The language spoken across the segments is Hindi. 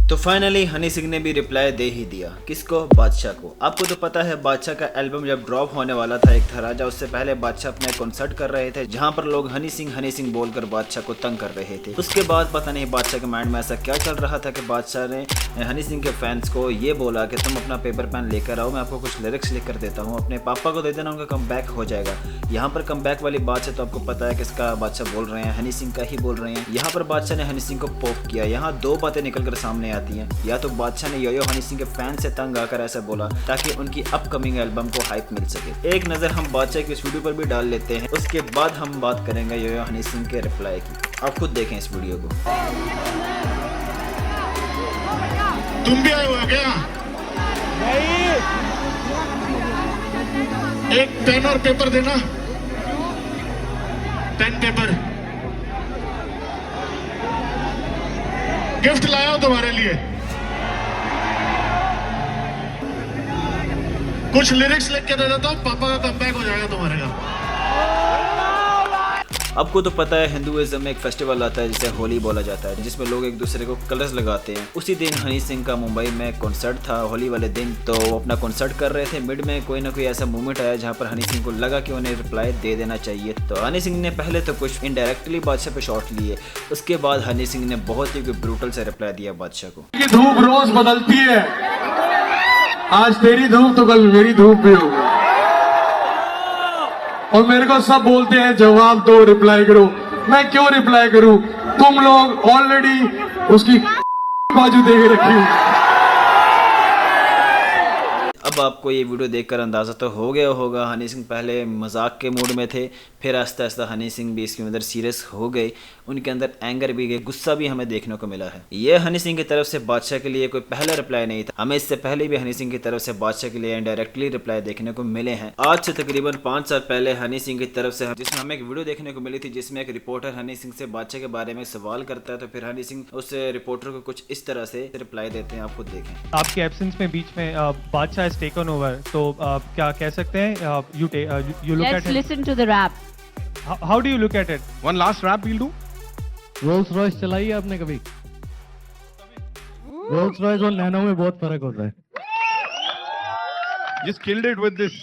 तो फाइनली हनी सिंह ने भी रिप्लाई दे ही दिया। किसको? बादशाह को। आपको तो पता है बादशाह का एल्बम जब ड्रॉप होने वाला था एक था राजा, उससे पहले बादशाह अपने कॉन्सर्ट कर रहे थे जहां पर लोग हनी सिंह बोलकर बादशाह को तंग कर रहे थे। उसके बाद पता नहीं बादशाह के माइंड में ऐसा क्या चल रहा था कि बादशाह ने हनी सिंह के फैंस को ये बोला कि तुम अपना पेपर पेन लेकर आओ, मैं आपको कुछ लिरिक्स लिख कर देता हूँ, अपने पापा को दे देना, उनका कम बैक हो जाएगा। यहाँ पर कम बैक वाली बात है तो आपको पता है किसका बादशाह बोल रहे हैं, हनी सिंह का ही बोल रहे हैं। यहाँ पर बादशाह ने हनी सिंह को पोक किया। यहाँ दो बातें निकल कर सामने आती हैं, या तो बादशाह ने यो हनी सिंह के फैन से तंग आकर ऐसा बोला ताकि उनकी अपकमिंग एल्बम को हाइप मिल सके। एक नजर हम बादशाह की इस वीडियो पर भी डाल लेते हैं, उसके बाद हम बात करेंगे यो हनी सिंह के रिप्लाई की। आप खुद देखें इस वीडियो को। तुम भी आए हो क्या? नहीं। एक पेन और पेपर देना, पेन पेपर गिफ्ट लाया हूं तुम्हारे लिए। कुछ लिरिक्स लिख के दे देता हूं, पापा का कमबैक हो जाएगा तुम्हारे का। आपको तो पता है हिंदुइज्म में एक फेस्टिवल आता है जिसे होली बोला जाता है, जिसमें लोग एक दूसरे को कलर्स लगाते हैं। उसी दिन हनी सिंह का मुंबई में कॉन्सर्ट था होली वाले दिन, तो वो अपना कॉन्सर्ट कर रहे थे। मिड में कोई ना कोई ऐसा मोमेंट आया जहां पर हनी सिंह को लगा कि उन्हें रिप्लाई दे देना चाहिए। तो हनी सिंह ने पहले तो कुछ इनडायरेक्टली बादशाह पे शॉट लिए, उसके बाद हनी सिंह ने बहुत ही ब्रूटल से रिप्लाई दिया बादशाह को। धूप रोज बदलती है, आज तेरी धूप तो कल मेरी धूप भी होगी, और मेरे को सब बोलते हैं जवाब दो, रिप्लाई करो। मैं क्यों रिप्लाई करूं? तुम लोग ऑलरेडी उसकी बाजू देख रखी हो। अब आपको ये वीडियो देखकर अंदाज़ा तो हो गया होगा, हनी सिंह पहले मजाक के मूड में थे, फिर आस्ता आस्ता हनी सिंह भी इसके अंदर सीरियस हो गए, उनके अंदर एंगर भी गए, गुस्सा भी हमें देखने को मिला है। ये हनी सिंह की तरफ से बादशाह के लिए कोई पहला रिप्लाई नहीं था, हमें इससे पहले भी हनी सिंह की तरफ से बादशाह के लिए इनडायरेक्टली रिप्लाई देखने को मिले हैं। आज से तकरीबन 5 साल पहले हनी सिंह की तरफ से जिसमें हमें एक वीडियो देखने को मिली थी जिसमें एक रिपोर्टर हनी सिंह से बादशाह के बारे में सवाल करता है, तो फिर हनी सिंह उस रिपोर्टर को कुछ इस तरह से रिप्लाई देते हैं। आप खुद देखें। आपके एब्सेंस में बीच में बादशाह इज टेकन ओवर, तो क्या कह सकते हैं? You look at Let's listen to the rap. How do you look at it? One last rap we'll do. Rolls Royce चलाई है आपने कभी? रोल्स रॉयस और नैनो में बहुत फर्क होता है। Just killed it with this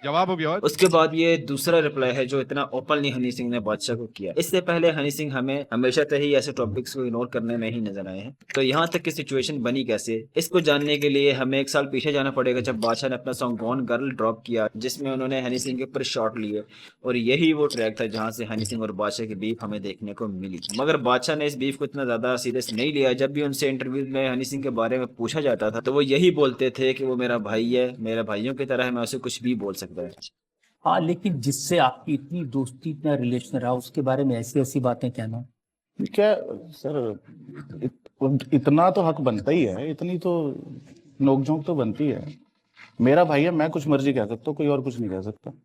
जवाब of yours. उसके बाद ये दूसरा रिप्लाई है जो इतना ओपनली हनी सिंह ने बादशाह को किया। इससे पहले हनी सिंह हमें हमेशा से ही ऐसे टॉपिक्स को इग्नोर करने में ही नजर आए हैं। तो यहाँ तक की सिचुएशन बनी कैसे, इसको जानने के लिए हमें 1 साल पीछे जाना पड़ेगा जब बादशाह ने अपना सॉन्ग गॉन गर्ल ड्रॉप किया, जिसमें उन्होंने हनी सिंह के ऊपर शॉट लिए, और यही वो ट्रैक था जहाँ से हनी सिंह और बादशाह की बीफ हमें देखने को मिली। मगर बादशाह ने इस बीफ को इतना ज्यादा सीरियस नहीं लिया। जब भी उनसे इंटरव्यू में हनी सिंह के बारे में पूछा जाता था तो वो यही बोलते थे कि वो मेरा भाई है, मेरा भाइयों की तरह है, मैं उसे कुछ भी बोल सकता है। हाँ, लेकिन जिससे आपकी इतनी दोस्ती, इतना रिलेशन रहा, उसके बारे में ऐसी ऐसी बातें कहना क्या सर, इतना तो हक बनता ही है, इतनी तो नोकझोंक तो बनती है। मेरा भाई है, मैं कुछ मर्जी कह सकता हूँ, कोई और कुछ नहीं कह सकता।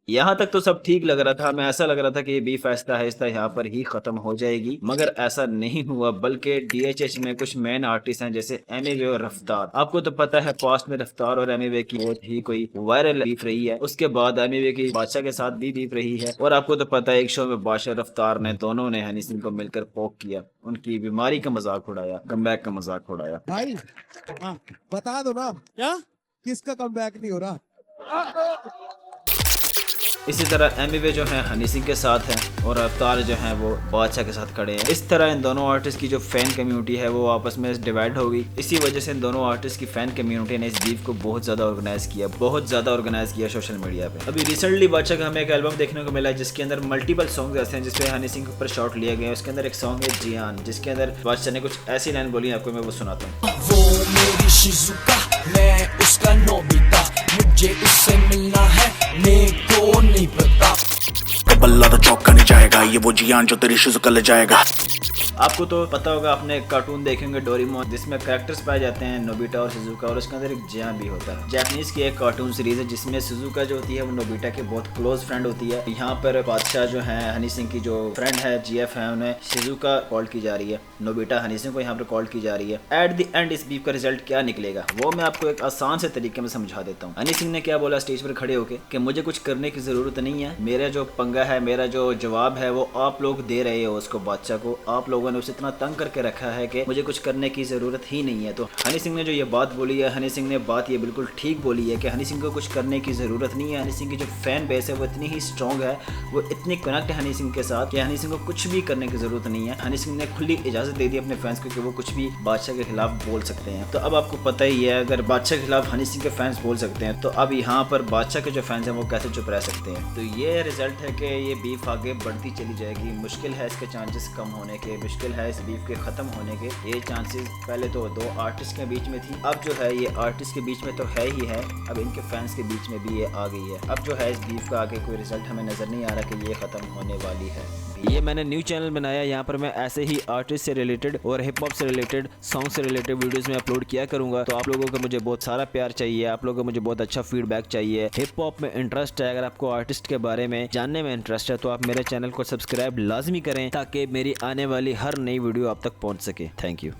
यहाँ तक तो सब ठीक लग रहा था, हमें ऐसा लग रहा था कि ये बीफ आहिस्ता यहाँ पर ही खत्म हो जाएगी, मगर ऐसा नहीं हुआ। बल्कि DHH में कुछ मेन आर्टिस्ट हैं जैसे एमिवे और रफ्तार। आपको तो पता है पास्ट में रफ्तार और एमिवे की बहुत ही कोई वायरल बीफ रही है, उसके बाद एमिवे की बादशाह के साथ भी बीफ रही है। और आपको तो पता है एक शो में बादशाह रफ्तार ने दोनों ने हनी सिंह को मिलकर पोक किया, उनकी बीमारी का मजाक उड़ाया, कमबैक का मजाक उड़ाया। भाई बता दो ना, क्या किसका कमबैक नहीं हो रहा? इसी तरह एमिवे जो है हनी सिंह के साथ हैं और रफ्तार जो है वो बादशाह के साथ खड़े हैं। इस तरह इन दोनों आर्टिस्ट की जो फैन कम्युनिटी है वो आपस में डिवाइड हो गई। इसी वजह से इन दोनों आर्टिस्ट की फैन कम्युनिटी ने इस बीफ को बहुत ज्यादा ऑर्गेनाइज किया सोशल मीडिया पे। अभी रिसेंटली बादशाह का हमें एक एल्बम देखने को मिला है जिसके अंदर मल्टीपल सॉन्ग ऐसे हैं जिसपे हनी सिंह के ऊपर शॉट लिए गए। उसके अंदर एक सॉन्ग है जियान, जिसके अंदर बादशाह ने कुछ ऐसी लाइन बोली, आपको मैं वो सुनाता हूँ। वो मेरी शिजुका, मैं उसका नोबिता, मुझे उससे मिलना है, मेरे को नहीं पता। बल्ला तो चौका नहीं जाएगा, ये वो जियान जो तेरी शिजुका ले जाएगा। आपको तो पता होगा, आपने कार्टून देखेंगे डोरेमोन, जिसमें कैरेक्टर्स पाए जाते हैं नोबिता और शिजुका, और उसके अंदर एक जियान भी होता है। जापानीज की एक कार्टून सीरीज है जिसमें शिजुका जो होती है वो नोबिता की बहुत क्लोज फ्रेंड होती है। यहाँ पर बादशाह जो है हनी सिंह की जो फ्रेंड है GF है, उन्हें शिजुका कॉल की जा रही है, नोबिता हनी सिंह को यहाँ पर कॉल की जा रही है। एट द एंड इस बीफ का रिजल्ट क्या निकलेगा वो मैं आपको एक आसान से तरीके में समझा देता हूँ। हनी सिंह ने क्या बोला स्टेज पर खड़े होकर कि मुझे कुछ करने की जरूरत नहीं है, मेरा जो पंगा है, मेरा जो जवाब है वो आप लोग दे रहे हो उसको, बादशाह को आप लोगों लोगों ने उसे इतना तंग करके रखा है कि मुझे कुछ करने की ज़रूरत ही नहीं है। तो हनी सिंह ने जो ये बात बोली है, हनी सिंह ने बात ये बिल्कुल ठीक बोली है कि हनी सिंह को कुछ करने की ज़रूरत नहीं है। हनी सिंह की जो फैन बेस है वो इतनी ही स्ट्रॉन्ग है, वो इतनी कनेक्ट है हनी सिंह के साथ कि हनी सिंह को कुछ भी करने की ज़रूरत नहीं है। हनी सिंह ने खुली इजाज़त दे दी अपने फैंस को कि वो कुछ भी बादशाह के खिलाफ बोल सकते हैं। तो अब आपको पता ही है, अगर बादशाह के खिलाफ हनी सिंह के फैंस बोल सकते हैं तो अब यहाँ पर बादशाह के जो फैंस हैं वो कैसे चुप रह सकते हैं। तो ये रिजल्ट है कि ये बीफ आगे बढ़ती चली जाएगी। मुश्किल है इसके चांसेस कम होने के, मुश्किल है इस बीफ के ख़त्म होने के। ये चांसेस पहले तो दो आर्टिस्ट के बीच में थी, अब जो है ये आर्टिस्ट के बीच में तो है ही है, अब इनके फैंस के बीच में भी ये आ गई है। अब जो है इस बीफ का आगे कोई रिजल्ट हमें नज़र नहीं आ रहा कि ये ख़त्म होने वाली है। ये मैंने न्यू चैनल बनाया, यहाँ पर मैं ऐसे ही आर्टिस्ट से रिलेटेड और हिप हॉप से रिलेटेड, सॉन्ग से रिलेटेड वीडियोस में अपलोड किया करूँगा। तो आप लोगों को मुझे बहुत सारा प्यार चाहिए, आप लोगों को मुझे बहुत अच्छा फीडबैक चाहिए। हिप हॉप में इंटरेस्ट है, अगर आपको आर्टिस्ट के बारे में जानने में इंटरेस्ट है तो आप मेरे चैनल को सब्सक्राइब लाजमी करें ताकि मेरी आने वाली हर नई वीडियो आप तक पहुँच सके। Thank you.